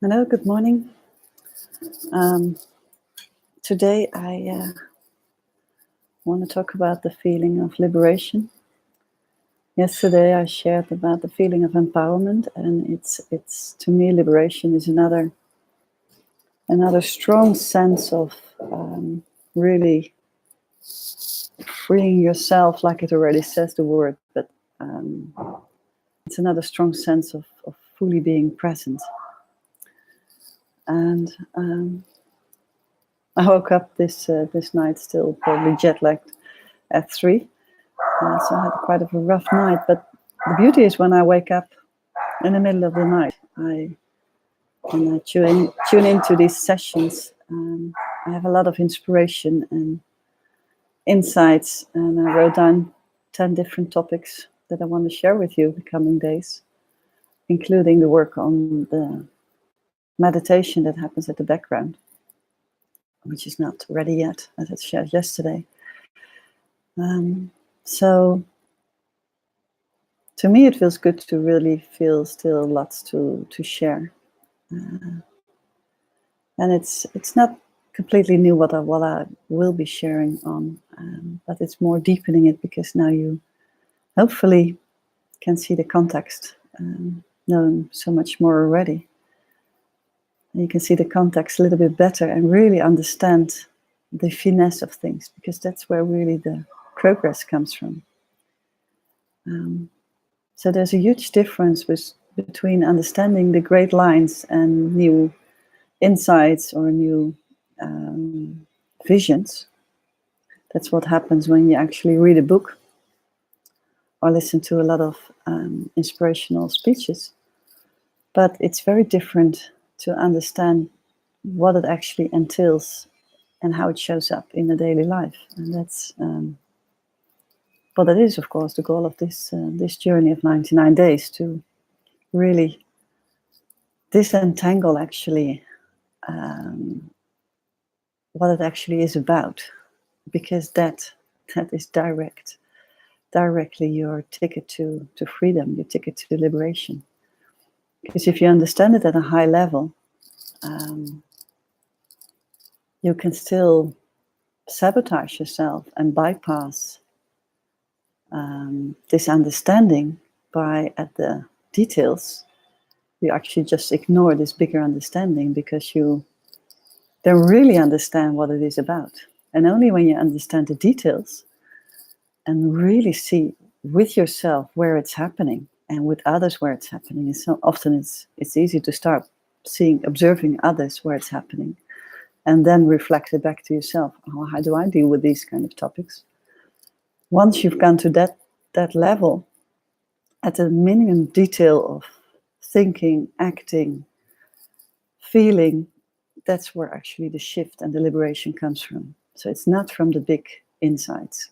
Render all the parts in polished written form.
Hello, good morning. Um, Today I want to talk about the feeling of liberation. Yesterday I shared about the feeling of empowerment, and it's to me liberation is another strong sense of really freeing yourself, like it already says the word, but it's another strong sense of fully being present. And I woke up this night still probably jet lagged at 3. So I had quite a rough night. But the beauty is when I wake up in the middle of the night, I tune into these sessions. I have a lot of inspiration and insights, and I wrote down 10 different topics that I want to share with you the coming days, including the work on the meditation that happens at the background, which is not ready yet, as I shared yesterday. So to me, it feels good to really feel still lots to share, and it's not completely new what I will be sharing on, but it's more deepening it because now you hopefully can see the context, knowing so much more already. And you can see the context a little bit better and really understand the finesse of things, because that's where really the progress comes from. So there's a huge difference between understanding the great lines and new insights or new visions. That's what happens when you actually read a book or listen to a lot of inspirational speeches. But it's very different to understand what it actually entails and how it shows up in the daily life. And that's but that is, of course, the goal of this journey of 99 days, to really disentangle actually what it actually is about, because that is directly your ticket to freedom, your ticket to liberation. Because if you understand it at a high level, you can still sabotage yourself and bypass this understanding by, at the details, you actually just ignore this bigger understanding because you don't really understand what it is about. And only when you understand the details and really see with yourself where it's happening and with others where it's happening, and so often it's easy to start observing others where it's happening, and then reflect it back to yourself. Oh, how do I deal with these kind of topics? Once you've gone to that level, at a minimum detail of thinking, acting, feeling, that's where actually the shift and the liberation comes from. So it's not from the big insights.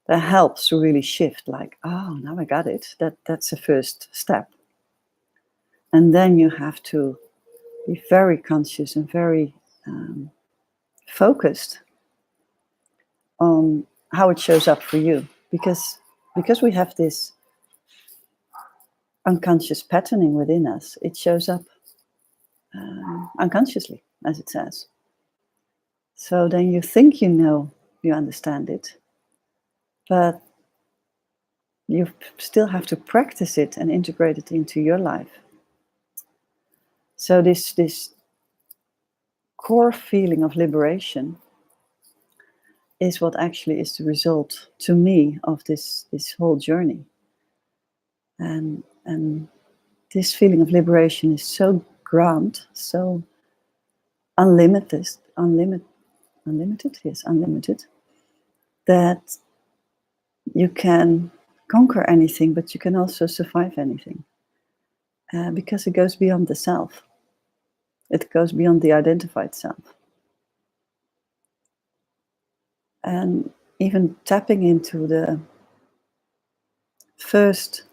That helps to really shift, like, oh, now I got it. That's the first step. And then you have to be very conscious and very focused on how it shows up for you. Because we have this unconscious patterning within us, it shows up unconsciously, as it says. So then you think you know, you understand it, but you still have to practice it and integrate it into your life. So this core feeling of liberation is what actually is the result, to me, of this whole journey. And this feeling of liberation is so grand, so unlimited, that you can conquer anything, but you can also survive anything, because it goes beyond the self. It goes beyond the identified self. And even tapping into the first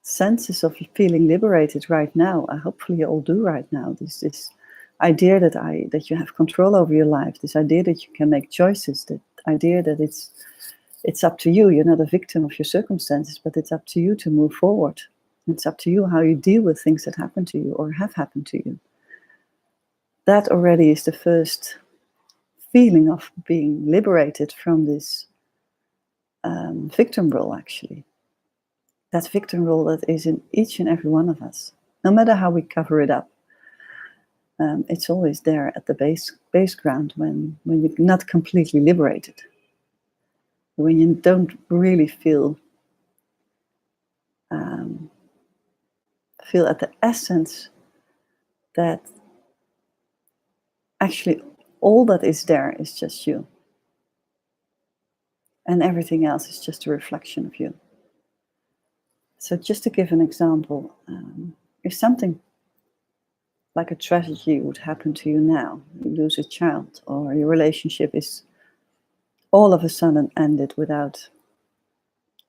senses of feeling liberated right now, hopefully you all do right now, this idea that you have control over your life, this idea that you can make choices, that idea that it's up to you. You're not a victim of your circumstances, but it's up to you to move forward It's up to you how you deal with things that happen to you or have happened to you. That already is the first feeling of being liberated from this victim role, actually. That victim role that is in each and every one of us, no matter how we cover it up. It's always there at the base ground when you're not completely liberated, when you don't really feel at the essence that actually all that is there is just you, and everything else is just a reflection of you. So just to give an example, if something like a tragedy would happen to you now, you lose a child, or your relationship is all of a sudden ended without,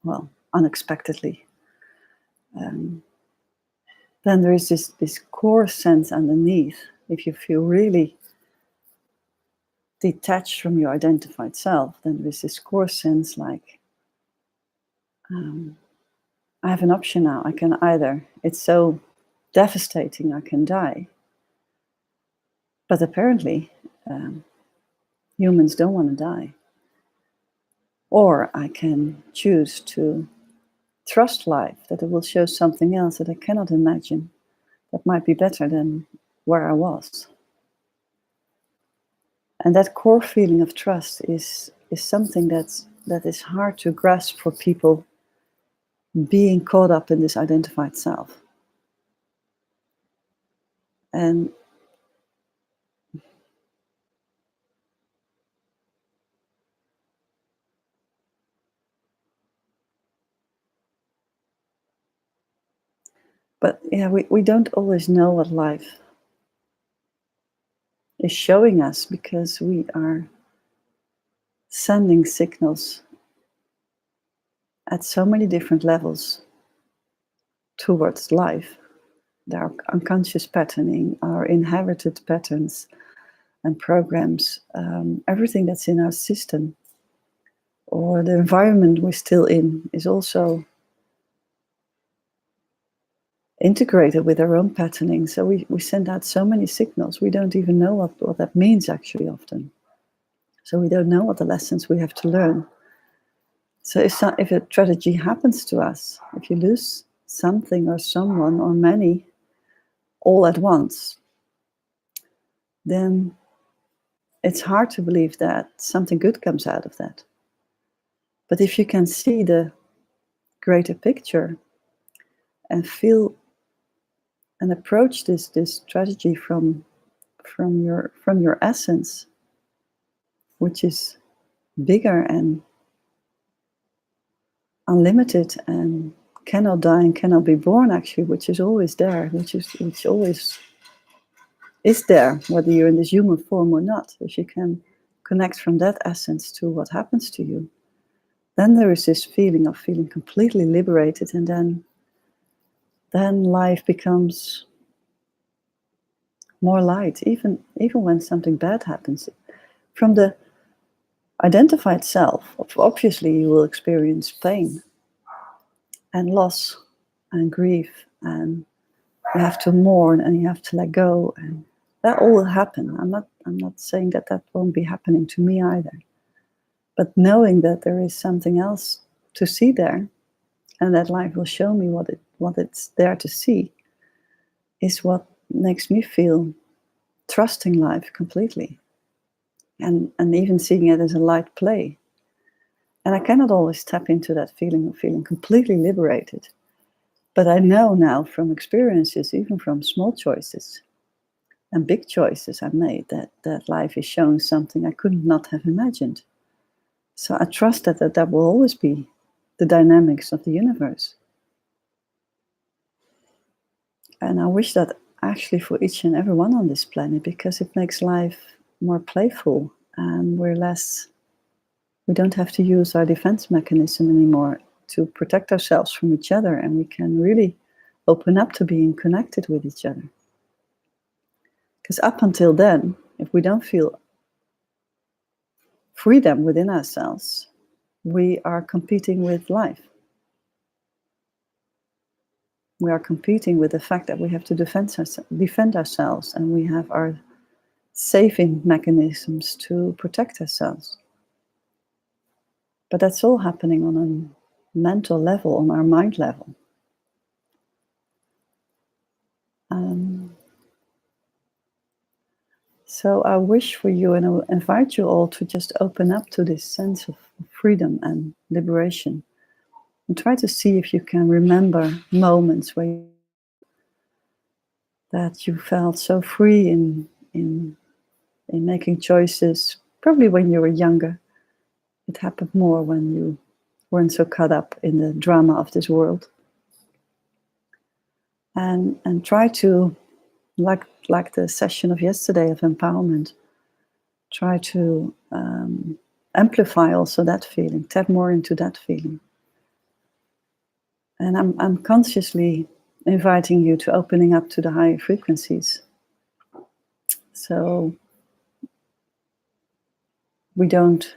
well, unexpectedly, then there is this core sense underneath. If you feel really detached from your identified self, then there is this core sense like, I have an option now. I can either, it's so devastating, I can die. But apparently, humans don't want to die. Or I can choose to trust life, that it will show something else that I cannot imagine that might be better than where I was. And that core feeling of trust is something that is hard to grasp for people being caught up in this identified self. And but yeah, we don't always know what life is showing us, because we are sending signals at so many different levels towards life. Our unconscious patterning, our inherited patterns and programs, everything that's in our system or the environment we're still in is also integrated with our own patterning. So we send out so many signals. We don't even know what that means actually often. So we don't know what the lessons we have to learn. So if a tragedy happens to us, if you lose something or someone or many all at once, then it's hard to believe that something good comes out of that. But if you can see the greater picture and feel and approach this tragedy from your essence, which is bigger and unlimited and cannot die and cannot be born, actually, which is always there, which always is there, whether you're in this human form or not. If you can connect from that essence to what happens to you, then there is this feeling of feeling completely liberated, and then life becomes more light, even when something bad happens. From the identified self, obviously you will experience pain and loss and grief, and you have to mourn and you have to let go, and that all will happen. I'm not saying that won't be happening to me either. But knowing that there is something else to see there, and that life will show me what it's there to see, is what makes me feel trusting life completely, and even seeing it as a light play. And I cannot always tap into that feeling of feeling completely liberated. But I know now from experiences, even from small choices and big choices I made, that life is showing something I could not have imagined. So I trust that will always be the dynamics of the universe. And I wish that actually for each and every one on this planet, because it makes life more playful, and we don't have to use our defense mechanism anymore to protect ourselves from each other, and we can really open up to being connected with each other. Because up until then, if we don't feel freedom within ourselves, we are competing with life. we are competing with the fact that we have to defend ourselves, and we have our saving mechanisms to protect ourselves. But that's all happening on a mental level, on our mind level. So I wish for you, and I invite you all to just open up to this sense of freedom and liberation, and try to see if you can remember moments where that you felt so free in making choices. Probably when you were younger. It happened more when you weren't so caught up in the drama of this world. And try to, like the session of yesterday of empowerment, try to amplify also that feeling, tap more into that feeling. And I'm consciously inviting you to opening up to the higher frequencies. So we don't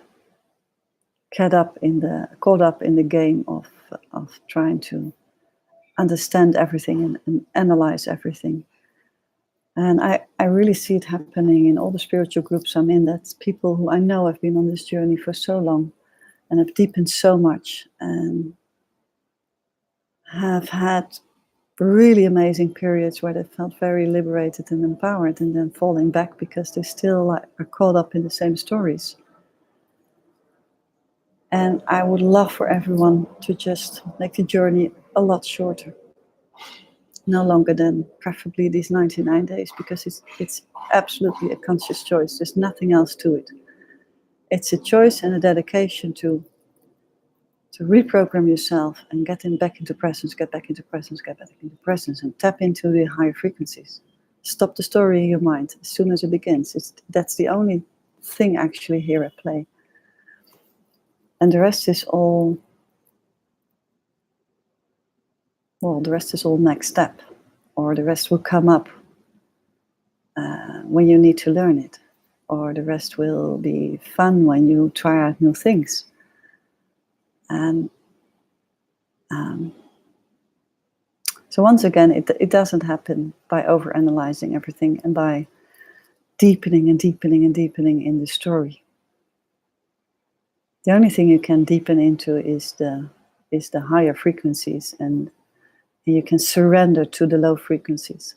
caught up in the game of trying to understand everything and analyze everything. And I really see it happening in all the spiritual groups I'm in. That's people who I know have been on this journey for so long and have deepened so much and have had really amazing periods where they felt very liberated and empowered, and then falling back because they still are caught up in the same stories. And I would love for everyone to just make the journey a lot shorter. No longer than preferably these 99 days, because it's absolutely a conscious choice. There's nothing else to it. It's a choice and a dedication to reprogram yourself and back into presence, get back into presence, and tap into the higher frequencies. Stop the story in your mind as soon as it begins. That's the only thing actually here at play. And the rest is all, next step, or the rest will come up when you need to learn it, or the rest will be fun when you try out new things. And so once again, it doesn't happen by overanalyzing everything and by deepening and deepening and deepening in the story. The only thing you can deepen into is the higher frequencies, and you can surrender to the low frequencies.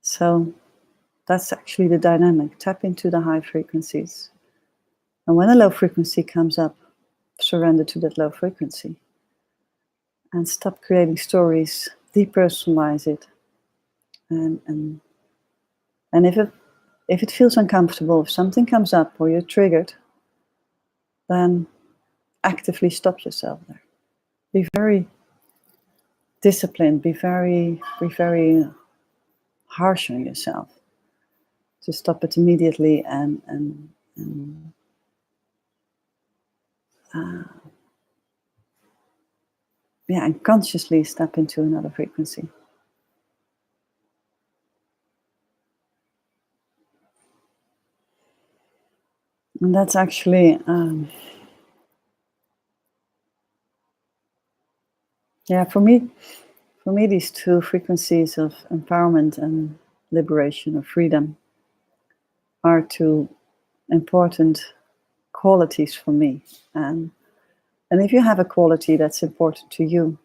So that's actually the dynamic. Tap into the high frequencies. And when a low frequency comes up, surrender to that low frequency. And stop creating stories, depersonalize it. And if it feels uncomfortable, if something comes up or you're triggered, then actively stop yourself there. Be very disciplined, be very harsh on yourself. To stop it immediately and consciously step into another frequency. And that's actually, for me, these two frequencies of empowerment and liberation or freedom are two important qualities for me. And if you have a quality that's important to you,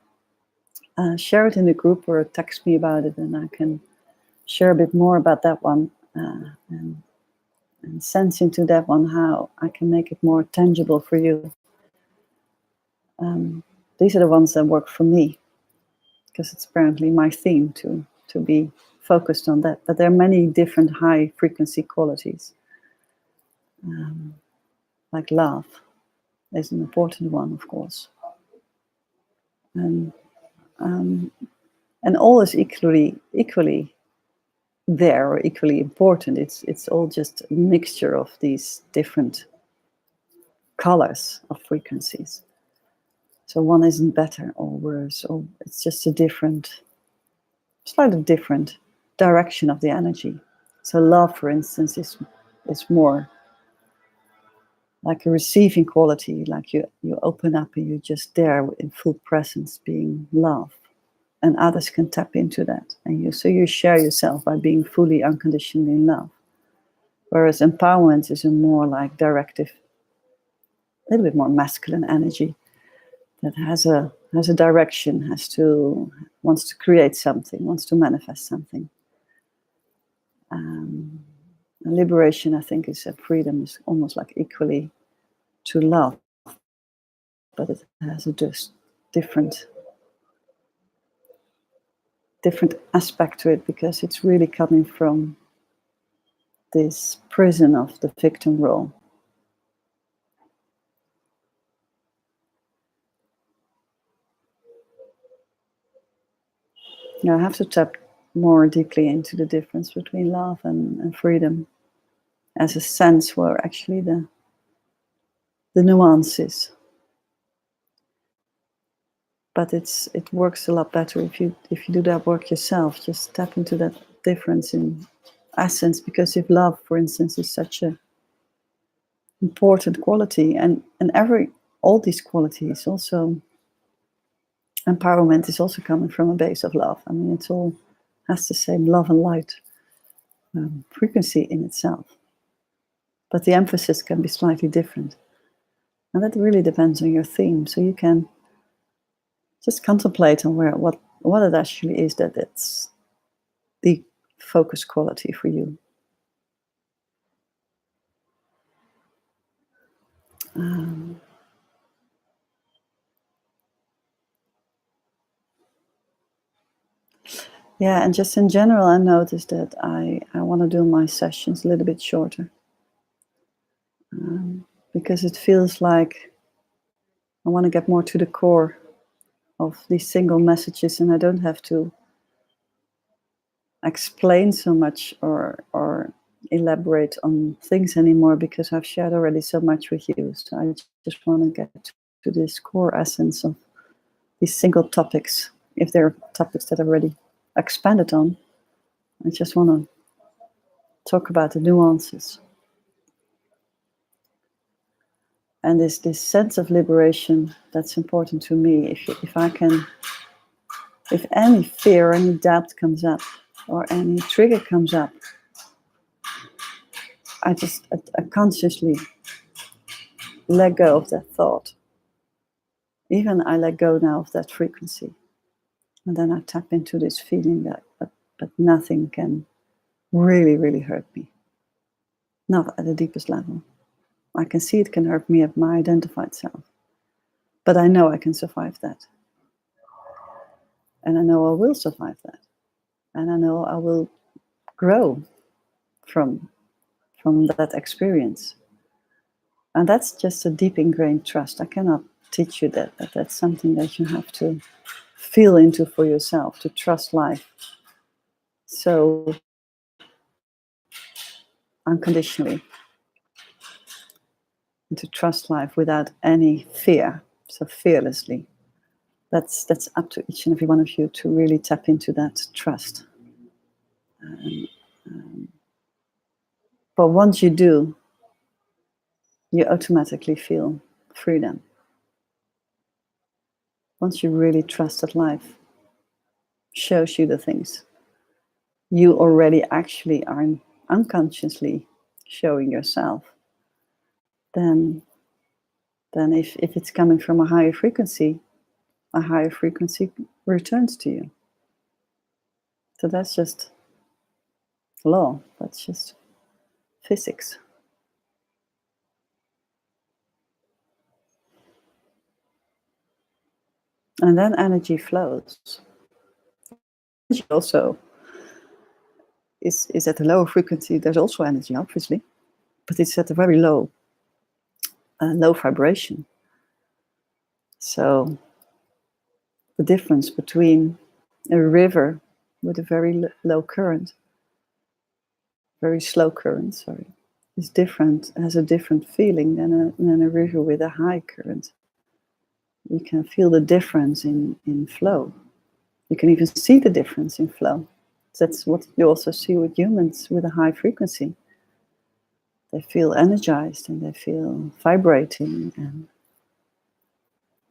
share it in the group or text me about it, and I can share a bit more about that one and sense into that one how I can make it more tangible for you. These are the ones that work for me, because it's apparently my theme to be focused on that. But there are many different high frequency qualities. Like love is an important one, of course. And all is equally there, or equally important. It's all just a mixture of these different colors of frequencies. So one isn't better or worse, or it's just a slightly different direction of the energy. So love, for instance, is more like a receiving quality, like you open up and you're just there in full presence, being love, and others can tap into that, and you share yourself by being fully unconditionally in love. Whereas empowerment is a more like directive, a little bit more masculine energy that has a direction, wants to create something, wants to manifest something. Liberation, I think, is freedom is almost like equally to love, but it has a just different aspect to it, because it's really coming from this prison of the victim role. I have to tap more deeply into the difference between love and freedom, as a sense where actually the nuance is. But it works a lot better if you do that work yourself. Just tap into that difference in essence, because if love, for instance, is such a important quality, and all these qualities also, empowerment is also coming from a base of love. I mean, it all has the same love and light frequency in itself, but the emphasis can be slightly different, and that really depends on your theme. So you can just contemplate on what it actually is that it's the focus quality for you. Yeah, and just in general, I noticed that I want to do my sessions a little bit shorter, because it feels like I want to get more to the core of these single messages, and I don't have to explain so much or elaborate on things anymore, because I've shared already so much with you. So I just want to get to this core essence of these single topics. If they're topics that I've already expanded on, I just want to talk about the nuances. And this sense of liberation, that's important to me. If any fear, any doubt comes up, or any trigger comes up, I consciously let go of that thought. Even I let go now of that frequency. And then I tap into this feeling that but nothing can really, really hurt me. Not at the deepest level. I can see it can hurt me at my identified self. But I know I can survive that. And I know I will survive that. And I know I will grow from that experience. And that's just a deep ingrained trust. I cannot teach you that. That's something that you have to feel into for yourself, to trust life so unconditionally, and to trust life without any fear, so fearlessly. That's up to each and every one of you to really tap into that trust. But once you do, you automatically feel freedom. Once you really trust that life shows you the things you already actually are unconsciously showing yourself, then if it's coming from a higher frequency returns to you. So that's just law. That's just physics. And then energy flows. Energy also is at a lower frequency. There's also energy, obviously, but it's at a very low vibration. So the difference between a river with a very low current, very slow current, sorry, is different, has a different feeling than a river with a high current. You can feel the difference in flow. You can even see the difference in flow. That's what you also see with humans with a high frequency. they feel energized and they feel vibrating,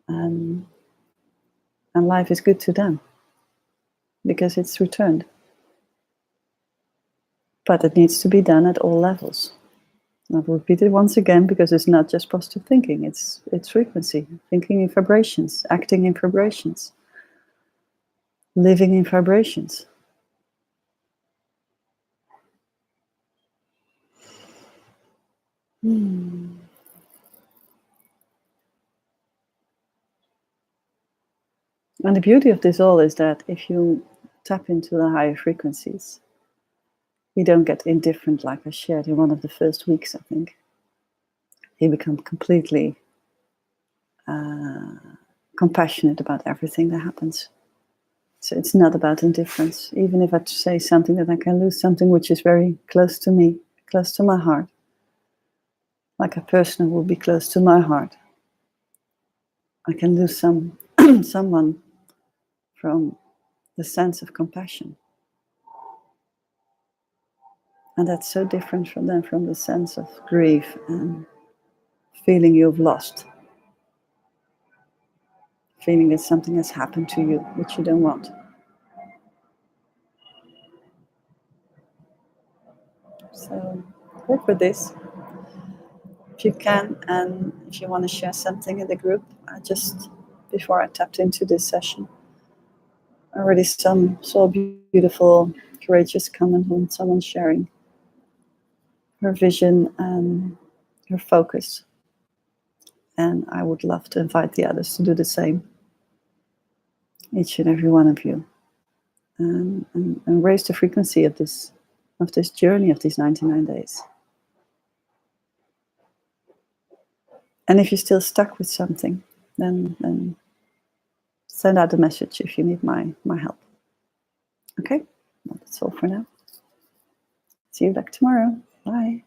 and life is good to them because it's returned. But it needs to be done at all levels. I'll repeat it once again because it's not just positive thinking, it's frequency, thinking in vibrations, acting in vibrations, living in vibrations. And the beauty of this all is that if you tap into the higher frequencies, you don't get indifferent, like I shared in one of the first weeks, I think. You become completely compassionate about everything that happens. So it's not about indifference. Even if I say something that I can lose something which is very close to me, close to my heart, like a person who will be close to my heart, I can lose someone from the sense of compassion. And that's so different from the sense of grief and feeling you've lost. Feeling that something has happened to you, which you don't want. So work with this if you can, and if you want to share something in the group. Before I tapped into this session, I already saw a beautiful, courageous comment on someone sharing her vision and her focus. And I would love to invite the others to do the same, each and every one of you, and raise the frequency of this journey of these 99 days. And if you're still stuck with something, then send out a message if you need my help. Okay, well, that's all for now. See you back tomorrow. Bye.